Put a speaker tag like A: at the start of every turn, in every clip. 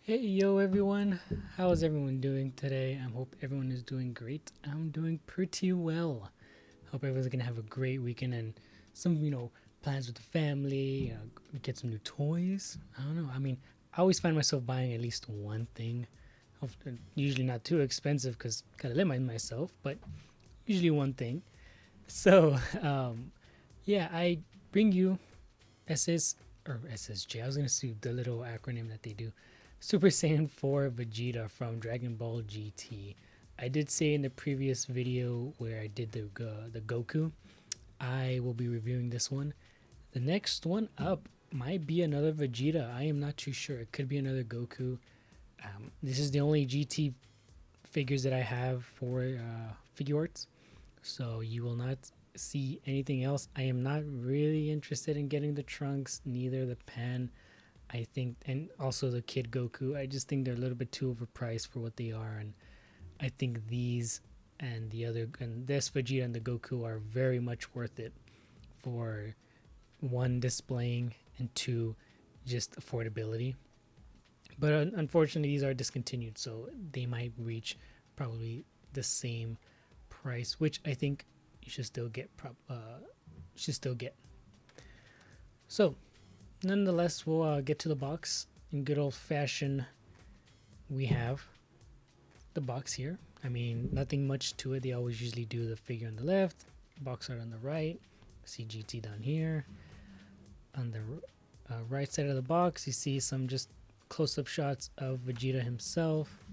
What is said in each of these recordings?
A: Hey yo everyone, how is everyone doing today? I hope everyone is doing great. I'm doing pretty well. Hope everyone's gonna have a great weekend and some, plans with the family, get some new toys. I don't know. I mean, I always find myself buying at least one thing. Usually not too expensive because gotta limit myself, but usually one thing. So, yeah, I bring you SS or SSJ. I was gonna see the little acronym that they do. Super Saiyan 4 Vegeta from Dragon Ball GT. I did say in the previous video where I did the Goku, I will be reviewing this one. The next one up might be another Vegeta. I am not too sure. It could be another Goku. This is the only GT figures that I have for Figuarts, so you will not see anything else. I am not really interested in getting the Trunks, neither the Pan. I think, and also the Kid Goku. I just think they're a little bit too overpriced for what they are, and I think these and the other and this Vegeta and the Goku are very much worth it for one, displaying, and two, just affordability. But unfortunately, these are discontinued, so they might reach probably the same price, which I think you should still get. Should still get. So, nonetheless, we'll get to the box. In good old fashion, we have the box here. I mean, nothing much to it. They always usually do the figure on the left, box art on the right, CGT down here. On the right side of the box, you see some just close-up shots of Vegeta himself.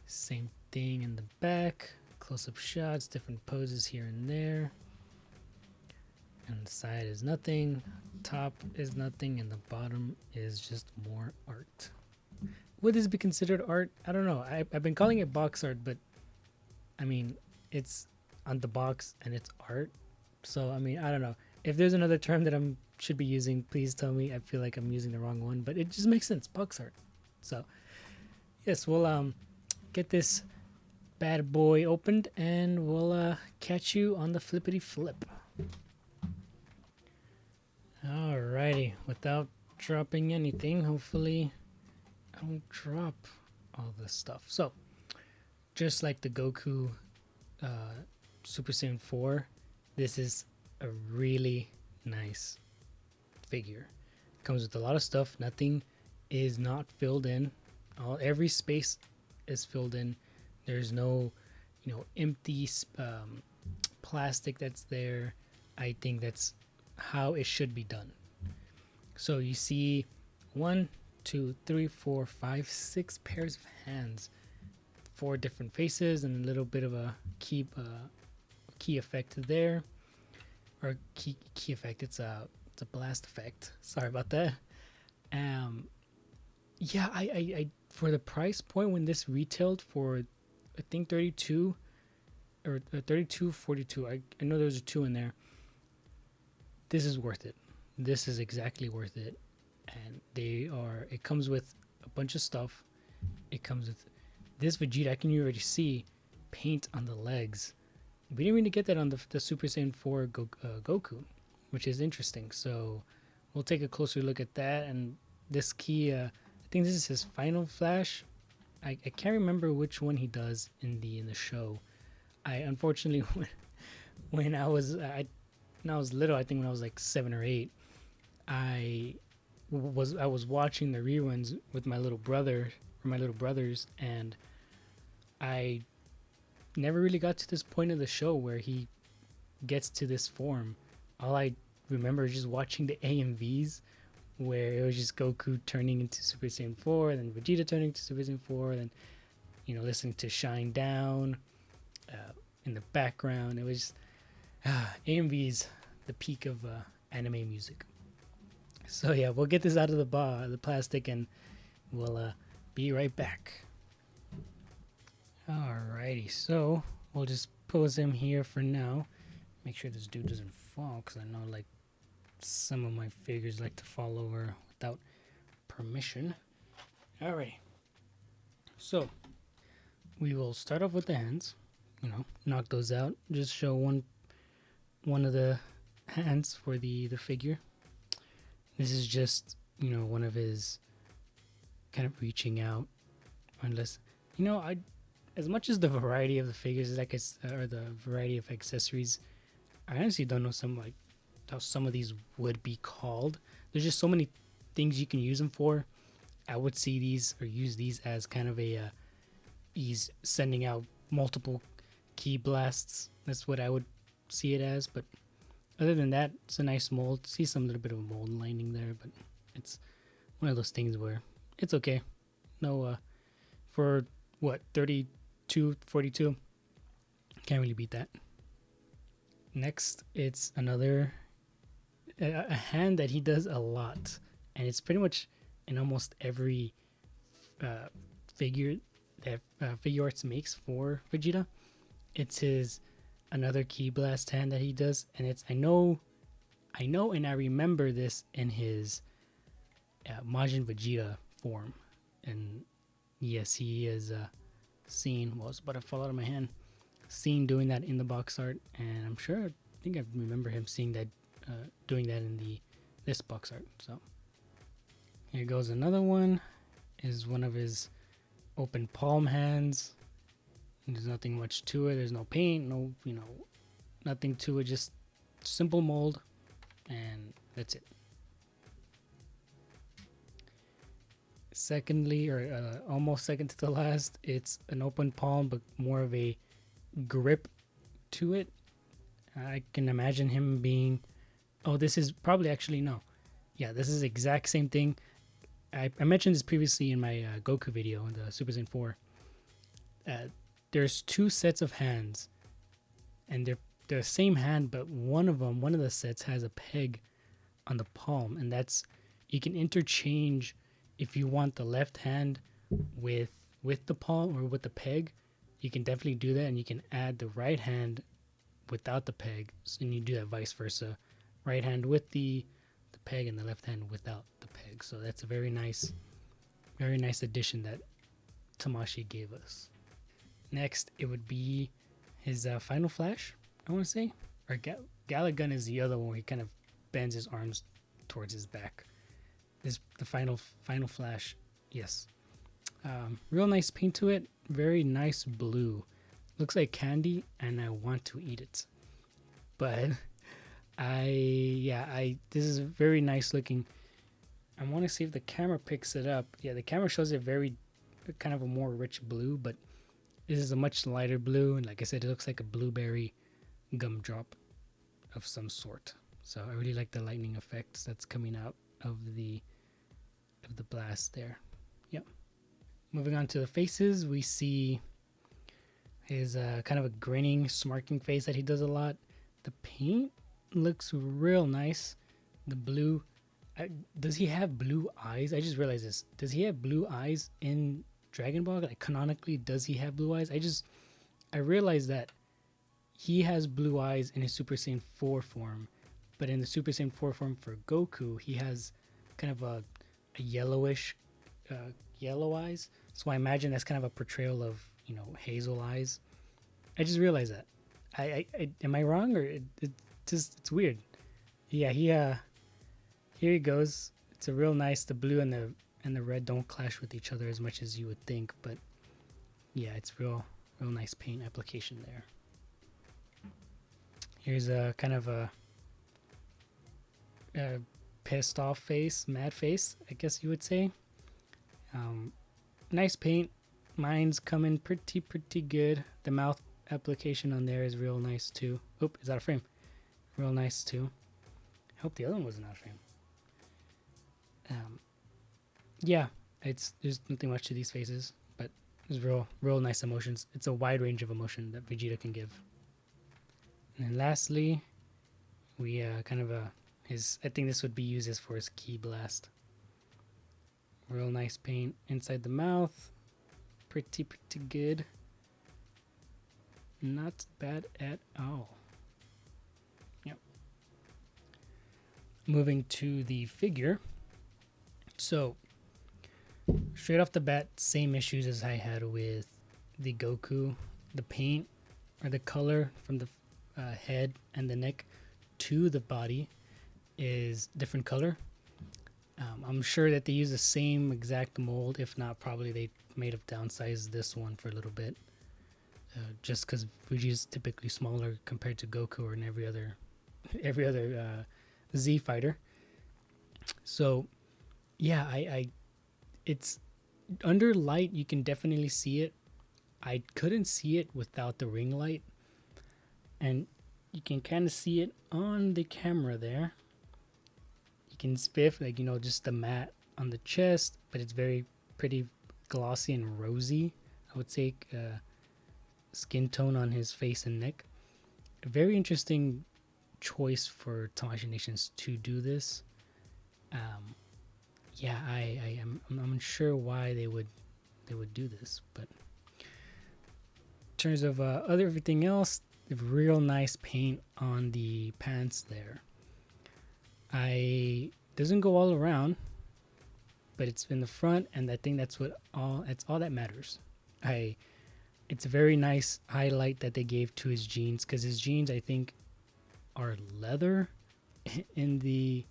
A: Same thing in the back, close-up shots, different poses here and there. And the side is nothing, top is nothing, and the bottom is just more art. Would this be considered art? I don't know. I've been calling it box art, but I mean, it's on the box and it's art. So, I mean, I don't know. If there's another term that I should be using, please tell me. I feel like I'm using the wrong one, but it just makes sense. Box art. So, yes, we'll get this bad boy opened and we'll catch you on the flippity flip. Alrighty, without dropping anything, hopefully I won't drop all this stuff. So, just like the Goku Super Saiyan 4, this is a really nice figure. Comes with a lot of stuff. Nothing is not filled in. Every space is filled in. There's no, empty plastic that's there. I think that's how it should be done. So you see 1, 2, 3, 4, 5, 6 pairs of hands, 4 different faces, and a little bit of a key effect there, or key effect. It's a blast effect. Sorry about that. Yeah, I for the price point when this retailed for, I think 32 or 32.42. I know there's a 2 in there. This is worth it. This is exactly worth it. And it comes with a bunch of stuff. It comes with this Vegeta. I can already see paint on the legs. We didn't really get that on the Super Saiyan 4 Goku, which is interesting. So we'll take a closer look at that. And this key, I think this is his final flash. I can't remember which one he does in the show. I unfortunately when I was little, I think when I was like 7 or 8, I was watching the reruns with my little brother or my little brothers, and I never really got to this point of the show where he gets to this form. All I remember is just watching the AMVs where it was just Goku turning into Super Saiyan 4, and then Vegeta turning to Super Saiyan 4, and then listening to Shine Down in the background. It was AMV's the peak of anime music. So yeah, we'll get this out of the plastic, and we'll be right back. Alrighty, so we'll just pose him here for now. Make sure this dude doesn't fall, because I know like some of my figures like to fall over without permission. Alrighty, so we will start off with the hands. Knock those out. Just show one of the hands for the figure. This is just one of his kind of reaching out. Unless, I as much as the variety of the figures, like or the variety of accessories, I honestly don't know how some of these would be called. There's just so many things you can use them for. I would see these or use these as kind of a he's sending out multiple key blasts. That's what I would see it as. But other than that, it's a nice mold. See some little bit of a mold lining there, but it's one of those things where it's okay. No, for what, 32, 42, can't really beat that. Next, it's another a hand that he does a lot, and it's pretty much in almost every figure that SHFiguarts makes for Vegeta. It's his another key blast hand that he does, and it's I know, and I remember this in his Majin Vegeta form, and yes, he is seen. Well, it's about to fall out of my hand. Seen doing that in the box art, and I'm sure I think I remember him seeing that, doing that in this box art. So here goes another one. Is one of his open palm hands. There's nothing much to it. There's no paint, no nothing to it. Just simple mold, and that's it. Secondly, or almost second to the last, it's an open palm, but more of a grip to it. I can imagine him being, oh, this is probably actually, no. Yeah, this is the exact same thing. I mentioned this previously in my Goku video, the Super Saiyan 4. There's two sets of hands, and they're the same hand, but one of the sets has a peg on the palm, and that's, you can interchange if you want the left hand with the palm or with the peg. You can definitely do that, and you can add the right hand without the peg, and you do that vice versa. Right hand with the peg and the left hand without the peg. So that's a very nice addition that Tamashii gave us. Next, it would be his Final Flash, I want to say. Or Galagun is the other one where he kind of bends his arms towards his back. The Final Flash, yes. Real nice paint to it. Very nice blue. Looks like candy, and I want to eat it. But this is very nice looking. I want to see if the camera picks it up. Yeah, the camera shows it very kind of a more rich blue, but this is a much lighter blue, and like I said, it looks like a blueberry gumdrop of some sort. So I really like the lightning effects that's coming out of the blast there. Yep. Moving on to the faces, we see his kind of a grinning, smirking face that he does a lot. The paint looks real nice. The blue, does he have blue eyes? I just realized this. Does he have blue eyes in Dragon Ball? Like, canonically, does he have blue eyes? I realized that he has blue eyes in his Super Saiyan 4 form, but in the Super Saiyan 4 form for Goku, he has kind of a yellowish yellow eyes. So I imagine that's kind of a portrayal of, hazel eyes. I just realized that. I am I wrong, or it's weird? Yeah, here he goes. It's a real nice. The blue and the red don't clash with each other as much as you would think, but yeah, it's real nice paint application there. Here's a kind of a pissed off face, mad face, I guess you would say. Nice paint. Mine's coming pretty good. The mouth application on there is real nice too. Oop, is that a frame? Real nice too. I hope the other one wasn't out of frame. Yeah, there's nothing much to these faces, but there's real nice emotions. It's a wide range of emotion that Vegeta can give. And then lastly, we kind of I think this would be used as for his Ki Blast. Real nice paint inside the mouth. Pretty good. Not bad at all. Yep. Moving to the figure. So, straight off the bat, same issues as I had with the Goku. The paint or the color from the head and the neck to the body is different color. I'm sure that they use the same exact mold. If not, probably they may have downsized this one for a little bit. Just because Fuji is typically smaller compared to Goku or in every other Z fighter. So yeah, I it's under light you can definitely see it. I couldn't see it without the ring light, and you can kind of see it on the camera there. You can spiff like just the matte on the chest, but it's very pretty glossy and rosy. I would say skin tone on his face and neck. A very interesting choice for Tamashii Nations to do this. Yeah, I'm unsure why they would do this, but in terms of everything else, real nice paint on the pants there. Doesn't go all around, but it's in the front, and I think that's all that matters. It's a very nice highlight that they gave to his jeans, because his jeans I think are leather in the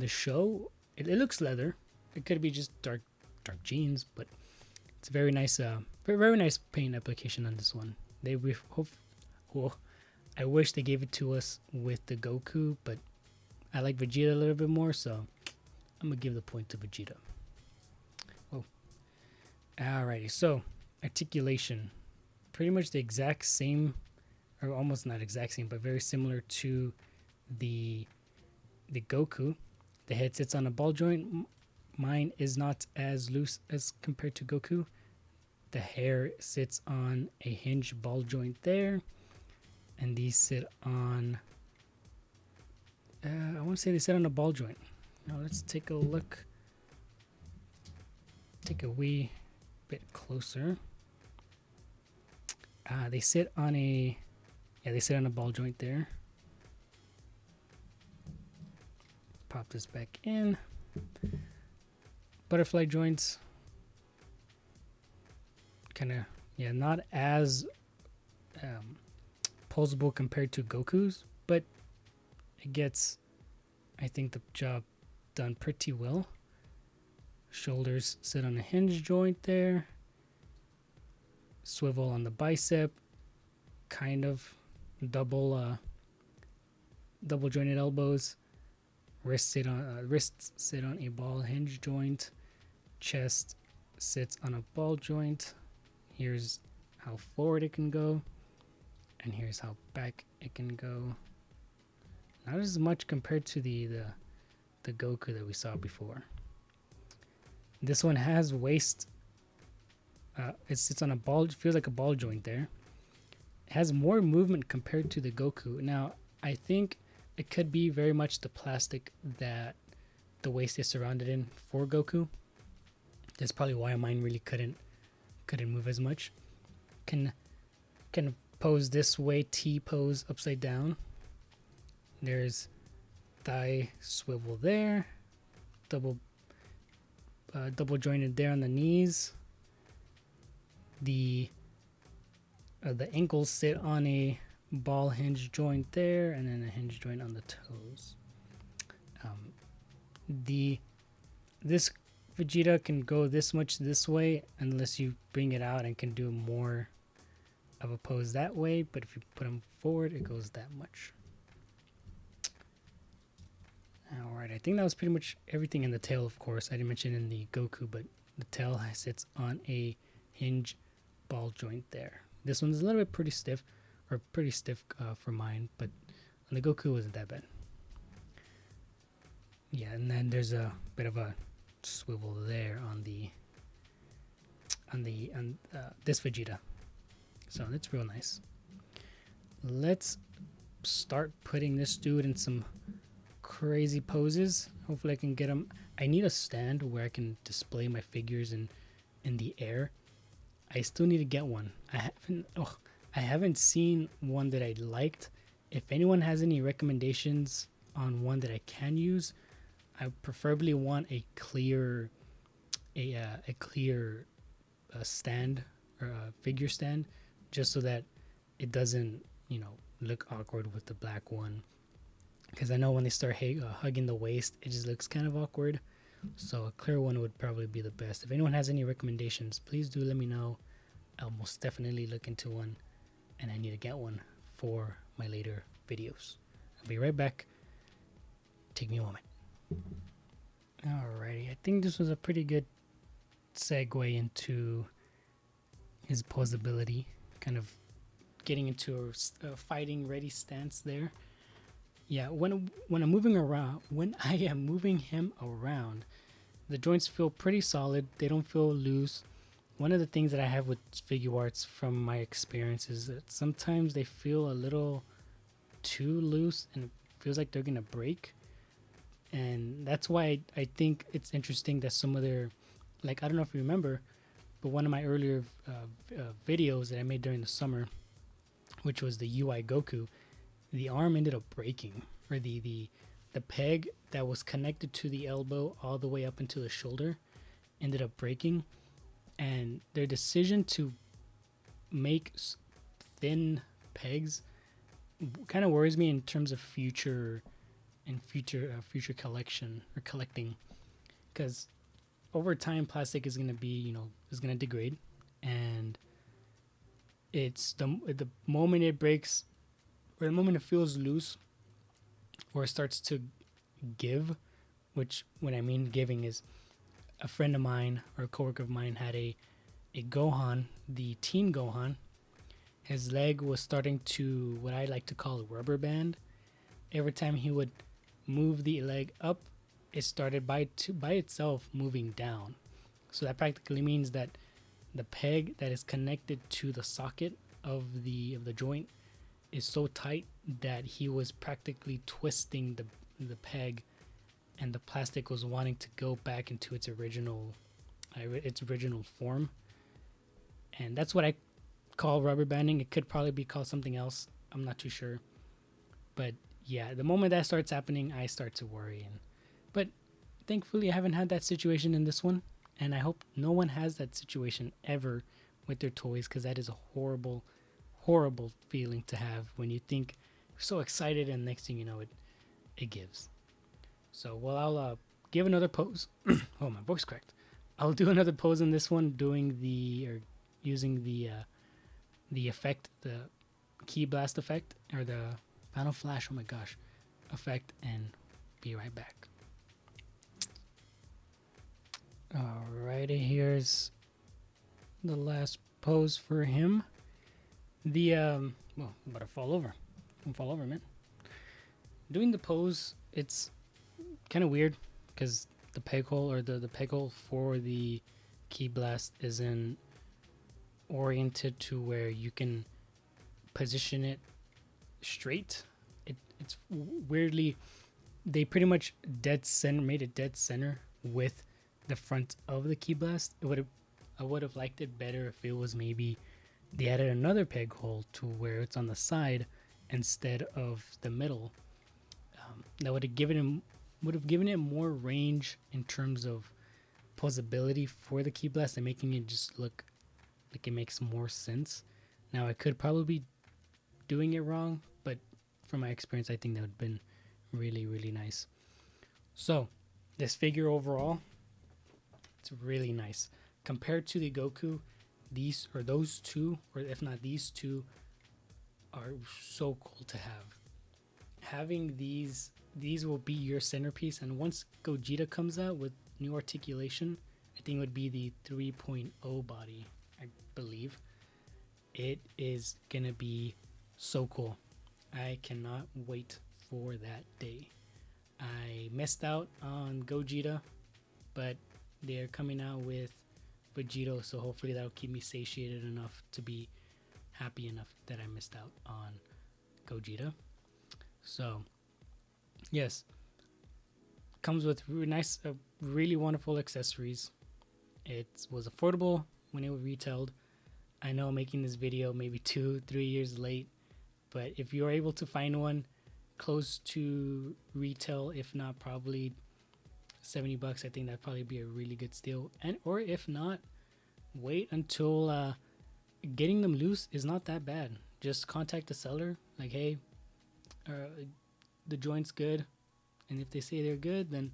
A: show. It looks leather. It could be just dark jeans, but it's a very nice very nice paint application on this one. I wish they gave it to us with the Goku, but I like Vegeta a little bit more, so I'm gonna give the point to Vegeta. Oh, alrighty. So articulation, pretty much the exact same, or almost not exact same, but very similar to the Goku. The head sits on a ball joint. Mine is not as loose as compared to Goku. The hair sits on a hinge ball joint there, and these sit on I want to say they sit on a ball joint. Now let's take a look, take a wee bit closer. They sit on a ball joint there. Pop this back in. Butterfly joints, kind of not as posable compared to Goku's, but it gets, I think, the job done pretty well. Shoulders sit on a hinge joint there. Swivel on the bicep, kind of double jointed elbows. Wrists sit on a ball hinge joint. Chest sits on a ball joint. Here's how forward it can go, and here's how back it can go. Not as much compared to the Goku that we saw before. This one has waist. It sits on a ball. It feels like a ball joint there. It has more movement compared to the Goku. Now, I think it could be very much the plastic that the waist is surrounded in for Goku. That's probably why mine really couldn't move as much. Can pose this way, T pose upside down. There's thigh swivel there, double jointed there on the knees. The ankles sit on a ball hinge joint there, and then a hinge joint on the toes. This Vegeta can go this much this way unless you bring it out and can do more of a pose that way, but if you put him forward, it goes that much. Alright, I think that was pretty much everything in the tail, of course. I didn't mention in the Goku, but the tail sits on a hinge ball joint there. This one's a little bit pretty stiff for mine, but on the Goku wasn't that bad. Yeah, and then there's a bit of a swivel there on this Vegeta. So that's real nice. Let's start putting this dude in some crazy poses. Hopefully I can get him. I need a stand where I can display my figures in the air. I still need to get one. I haven't seen one that I liked. If anyone has any recommendations on one that I can use, I preferably want a clear stand or a figure stand, just so that it doesn't look awkward with the black one. because I know when they start hugging the waist, it just looks kind of awkward. So a clear one would probably be the best. If anyone has any recommendations, please do let me know. I'll most definitely look into one, and I need to get one for my later videos. I'll be right back. Take me a moment. Alrighty, I think this was a pretty good segue into his posability, kind of getting into a fighting ready stance there. Yeah, when I'm moving around, when I am moving him around, the joints feel pretty solid. They don't feel loose. One of the things that I have with SHFiguarts from my experience is that sometimes they feel a little too loose and it feels like they're gonna break. And that's why I think it's interesting that some of their, like, I don't know if you remember, but one of my earlier videos that I made during the summer, which was the UI Goku, the arm ended up breaking, or the peg that was connected to the elbow all the way up into the shoulder ended up breaking. And their decision to make thin pegs kind of worries me in terms of future collection or collecting, because over time plastic is going to be, is going to degrade, and it's the moment it breaks, or the moment it feels loose, or it starts to give, which when I mean giving is, a friend of mine or a coworker of mine had a Gohan, the teen Gohan. His leg was starting to, what I like to call a rubber band. Every time he would move the leg up, it started by itself moving down. So that practically means that the peg that is connected to the socket of the joint is so tight that he was practically twisting the peg, and the plastic was wanting to go back into its original form. And that's what I call rubber banding. It could probably be called something else. I'm not too sure. But yeah, the moment that starts happening, I start to worry. But thankfully, I haven't had that situation in this one. And I hope no one has that situation ever with their toys, because that is a horrible, horrible feeling to have when you think you're so excited and next thing you know, it gives. So, well, I'll give another pose. Oh, my voice cracked. I'll do another pose in this one, using the effect, the key blast effect, or the final flash, oh my gosh, effect, and be right back. Alrighty, here's the last pose for him. I'm about to fall over. Don't fall over, man. Doing the pose, it's kind of weird because the peg hole, or the peg hole for the key blast, isn't oriented to where you can position it straight. It's weirdly, they pretty much made it dead center with the front of the key blast. I would have liked it better if it was maybe they added another peg hole to where it's on the side instead of the middle. That would have given it more range in terms of posability for the key blast and making it just look like it makes more sense. Now, I could probably be doing it wrong, but from my experience, I think that would have been really, really nice. So, this figure overall, it's really nice. Compared to the Goku, those two, or if not these two, are so cool to have. Having these will be your centerpiece, and once Gogeta comes out with new articulation, I think it would be the 3.0 body, I believe. It is gonna be so cool. I cannot wait for that day. I missed out on Gogeta, but they're coming out with Vegeta, so hopefully that'll keep me satiated enough to be happy enough that I missed out on Gogeta. So, yes, comes with really wonderful accessories. It was affordable when it was retailed. I know I'm making this video maybe 2-3 years late, but if you're able to find one close to retail, if not probably $70, I think that'd probably be a really good steal. Or if not, wait until getting them loose is not that bad. Just contact the seller, like, hey, the joint's good, and if they say they're good, then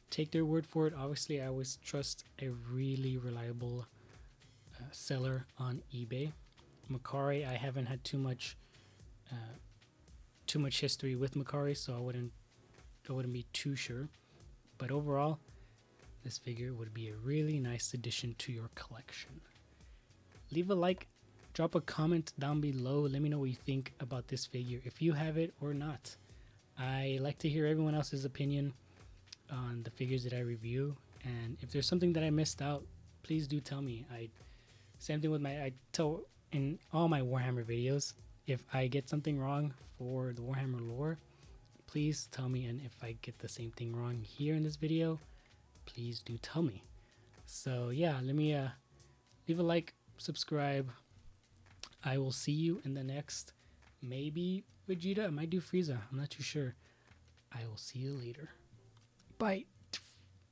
A: take their word for it. Obviously, I always trust a really reliable seller on eBay. Macari, I haven't had too much history with Macari, so I wouldn't be too sure. But overall, this figure would be a really nice addition to your collection. Leave a like, drop a comment down below. Let me know what you think about this figure, if you have it or not. I like to hear everyone else's opinion on the figures that I review, and if there's something that I missed out, please do tell me. Same thing with I tell in all my Warhammer videos, if I get something wrong for the Warhammer lore, please tell me, and if I get the same thing wrong here in this video, please do tell me. So yeah, let me leave a like, subscribe. I will see you in the next, maybe Vegeta, I might do Frieza, I'm not too sure. I will see you later. Bye.